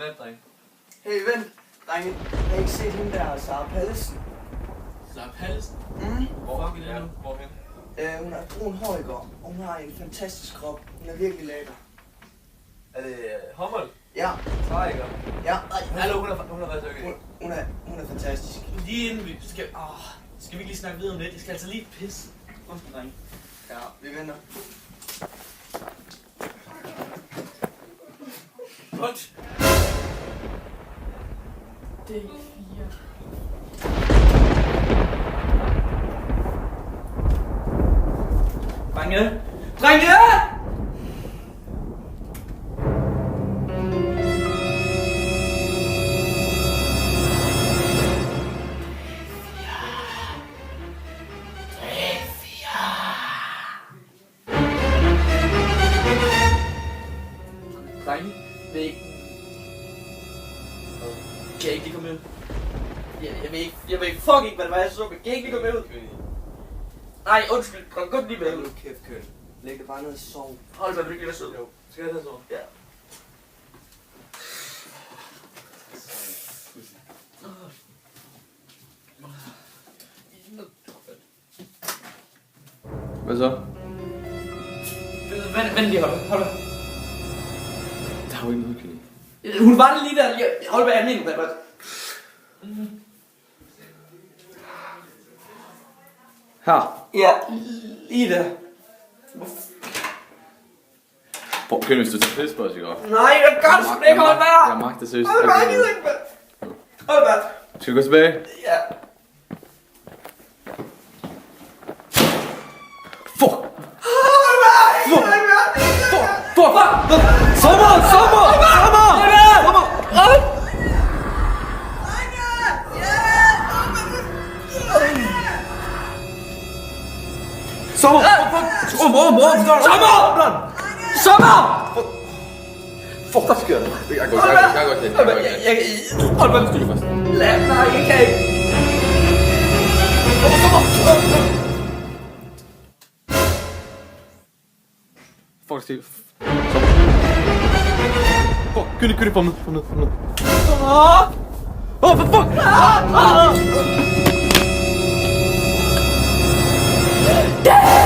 Godnat, dreng. Hey, vent. Drenge, har I ikke set hende der, Sara Pallesen? Sara Pallesen? Hvor fuck er det nu? Hvorhen? Hun er brun hår i går, og hun har en fantastisk krop. Hun er virkelig lækker. Er det Hummel? Ja. Sara, ikke? Ja. Hallo, hun er faktisk okay. Hun er fantastisk. Lige inden vi skal... skal vi ikke lige snakke videre om det? Jeg skal altså lige pisse. Undskyld, dreng. Ja, vi venter. Punch! D4. Drenge! Drenge! Drenge, vil I ikke... Kan jeg ikke lige komme ud? Jeg ved fucking ikke, hvad det var, jeg så, men kan jeg ikke lige komme ud? Nej, undskyld, gå lige med ud. Kæft, køn. Læg dig bare ned og sov. Hold da, virkelig, jeg sidder. Jo, skal jeg tage så? Ja. Hvad så? Vent lige, hold da. Der er jo ikke noget, Kenny. Hun var det lige der. Hold hvad jeg mener, hvad Her. Ja, lige der. Prøv, Kenny, hvis du tager pis på os, ikke? Nej, jeg gør sgu ikke, hold Jeg værd. magter seriøst. Hold værd, jeg gider ikke, mand. Hold værd. Skal vi gå tilbage? Ja. Fuck! Hold værd, jeg gider ikke mere. Fuck! Sommer! Sommer! Sommer! Sommer! Fuck, der sker det. Jeg går igen. Hold værd. Styr først. Lad mig, jeg kan ikke. Fuck, det sker. Fuck, Kenny, få ned. Åh, for fuck! Damn!